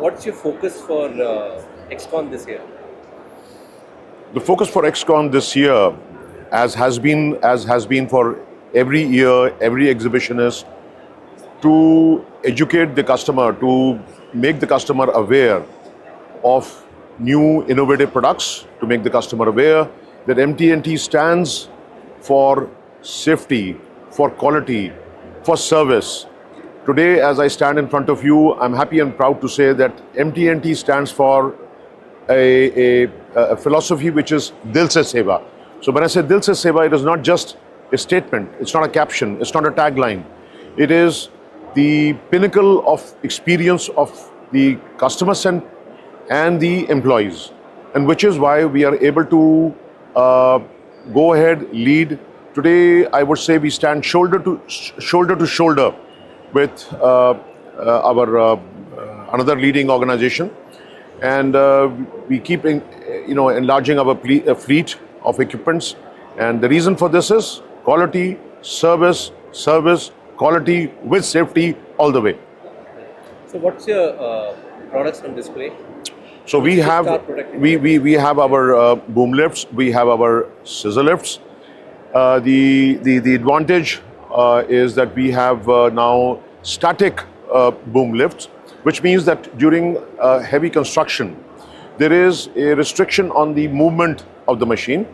what's your focus for Excon this year? The focus for Excon this year, as has been for every year, every exhibition, is to educate the customer, to make the customer aware of new innovative products, to make the customer aware that MTANDT stands for safety, for quality, for service. Today, as I stand in front of you, I'm happy and proud to say that MTANDT stands for a philosophy which is Dil Se Seva. So when I say Dil Se Seva, it is not just a statement, it's not a caption, it's not a tagline. It is the pinnacle of experience of the customer and the employees, and which is why we are able to go ahead, lead. Today, I would say we stand shoulder to shoulder with our another leading organization, and we keep enlarging our fleet of equipments. And the reason for this is quality, service, quality with safety all the way. So what's your products on display? So we have our boom lifts, we have our scissor lifts. The advantage is that we have now static boom lifts, which means that during heavy construction, there is a restriction on the movement of the machine.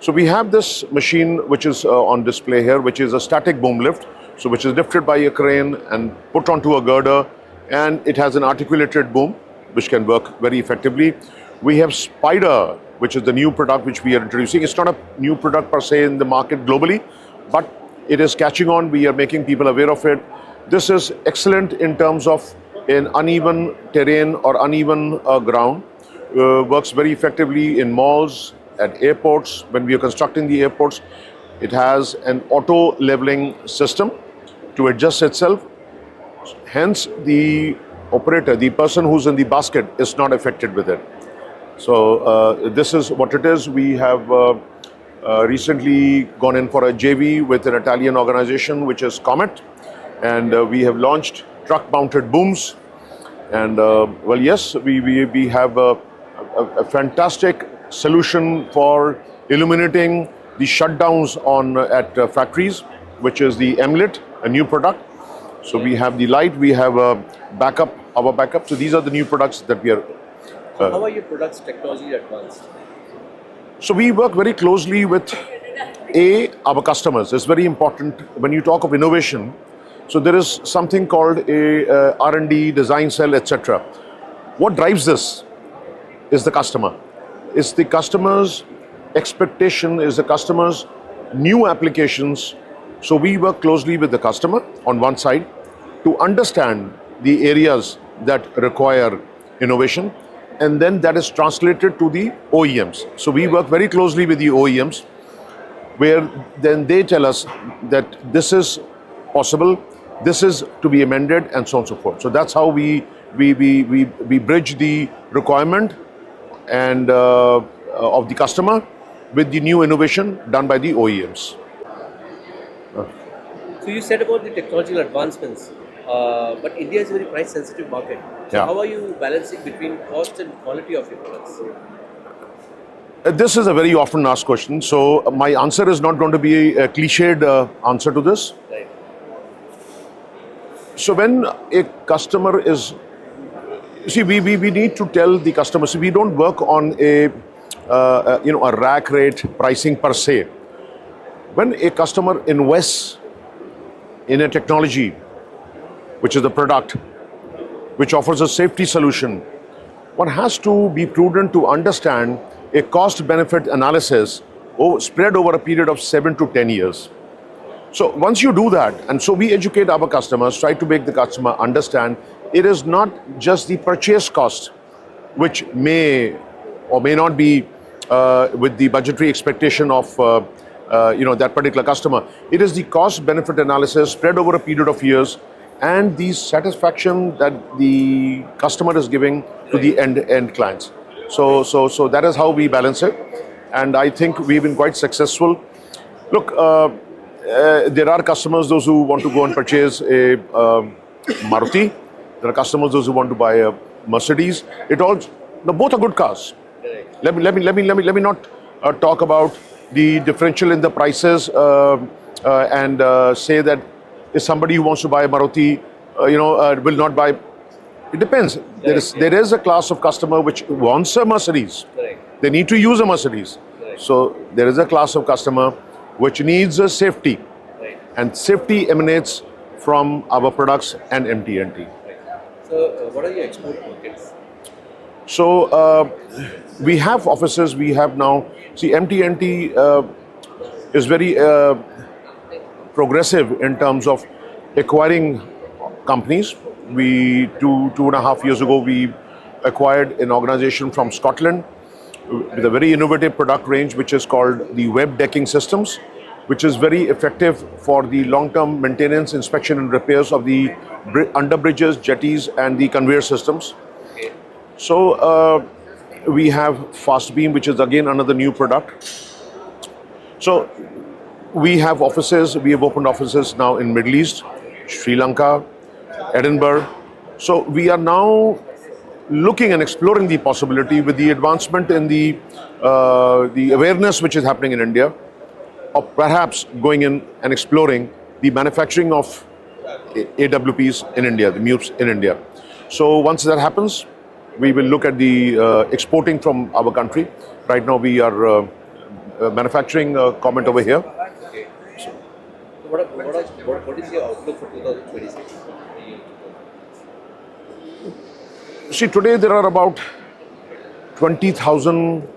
So we have this machine which is on display here, which is a static boom lift, so which is lifted by a crane and put onto a girder, and it has an articulated boom which can work very effectively. We have Spider, which is the new product which we are introducing. It's not a new product per se in the market globally, but it is catching on. We are making people aware of it. This is excellent in terms of an uneven terrain or uneven ground. Works very effectively in malls, at airports. When we are constructing the airports, it has an auto leveling system to adjust itself. Hence, the operator, the person who's in the basket, is not affected with it. So this is what it is. We have recently gone in for a JV with an Italian organization, which is Comet, and we have launched truck-mounted booms. And well, yes, we have a fantastic solution for illuminating the shutdowns at factories, which is the MLIT, a new product. So we have the light, we have a backup, our backup. So these are the new products that we are. How are your products technology advanced? So we work very closely with our customers. It's very important when you talk of innovation. So there is something called a R&D, design cell, etc. What drives this is the customer. It's the customer's expectation, is the customer's new applications. So we work closely with the customer on one side to understand the areas that require innovation, and then that is translated to the OEMs. So we work very closely with the OEMs, where then they tell us that this is possible, this is to be amended, and so on and so forth. So that's how we bridge the requirement and of the customer with the new innovation done by the OEMs. So you said about the technological advancements, but India is a very price sensitive market. So Yeah. how are you balancing between cost and quality of your products? This is a very often asked question. So my answer is not going to be a cliched answer to this. Right. So when a customer is, see, we need to tell the customer, see, we don't work on a rack rate pricing per se. When a customer invests in a technology, which is the product, which offers a safety solution, one has to be prudent to understand a cost-benefit analysis spread over a period of 7 to 10 years. So once you do that, and so we educate our customers, try to make the customer understand it is not just the purchase cost, which may or may not be with the budgetary expectation of that particular customer. It is the cost-benefit analysis spread over a period of years, and the satisfaction that the customer is giving to the end clients. So that is how we balance it, and I think we've been quite successful. Look, there are customers, those who want to go and purchase a Maruti. There are customers, those who want to buy a Mercedes. It all, no, both are good cars. Correct. Let me not talk about the differential in the prices and say that if somebody who wants to buy a Maruti, will not buy. It depends. There is a class of customer which wants a Mercedes. Correct. They need to use a Mercedes. Correct. So there is a class of customer which needs a safety, Right. and safety emanates from our products and MTNT. Right. So, what are your export markets? So we have offices. We have now. See, MTNT is very progressive in terms of acquiring companies. We two and a half years ago we acquired an organization from Scotland with a very innovative product range, which is called the web decking systems, which is very effective for the long-term maintenance, inspection, and repairs of the underbridges, jetties, and the conveyor systems. Okay. So we have Fast Beam, which is again another new product. So we have offices. We have opened offices now in Middle East, Sri Lanka, Edinburgh. So we are now looking and exploring the possibility with the advancement in the awareness which is happening in India, of perhaps going in and exploring the manufacturing of AWPs in India, the MUPs in India. So once that happens, we will look at the exporting from our country. Right now we are manufacturing a comment over here. Okay. So, what is your outlook for 2026? See, today there are about 20,000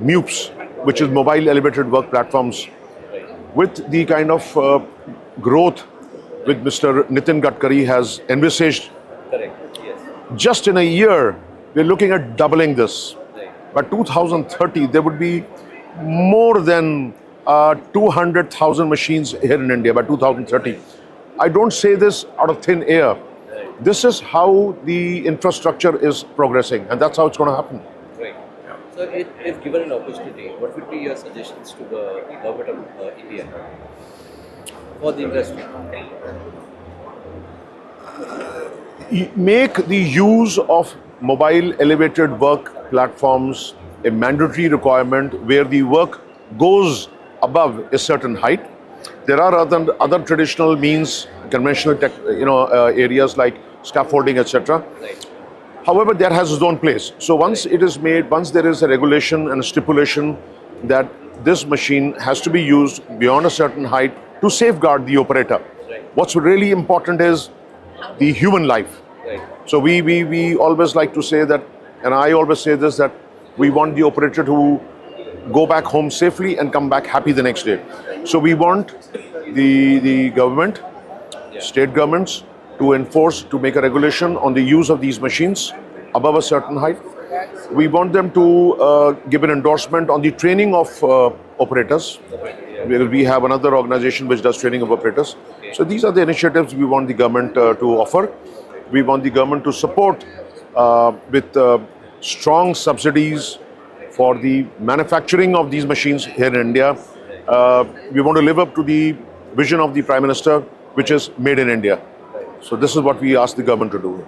MUPs, which is mobile elevated work platforms, with the kind of growth which Mr. Nitin Gadkari has envisaged. Correct. Yes. Just in a year, we're looking at doubling this. Right. By 2030, there would be more than 200,000 machines here in India by 2030. I don't say this out of thin air. This is how the infrastructure is progressing, and that's how it's going to happen. Right. So, if given an opportunity, what would be your suggestions to the government of India for the industry? Make the use of mobile elevated work platforms a mandatory requirement where the work goes above a certain height. There are other traditional means, conventional areas like scaffolding, etc. Right. However, that has its own place. So once it is made, once there is a regulation and a stipulation that this machine has to be used beyond a certain height to safeguard the operator. Right. What's really important is the human life. Right. So we always like to say that, and I always say this, that we want the operator to go back home safely and come back happy the next day. So we want the government, state governments, to enforce, to make a regulation on the use of these machines above a certain height. We want them to give an endorsement on the training of operators. We have another organization which does training of operators. So these are the initiatives we want the government to offer. We want the government to support with strong subsidies for the manufacturing of these machines here in India. We want to live up to the vision of the Prime Minister, which is made in India. So this is what we ask the government to do.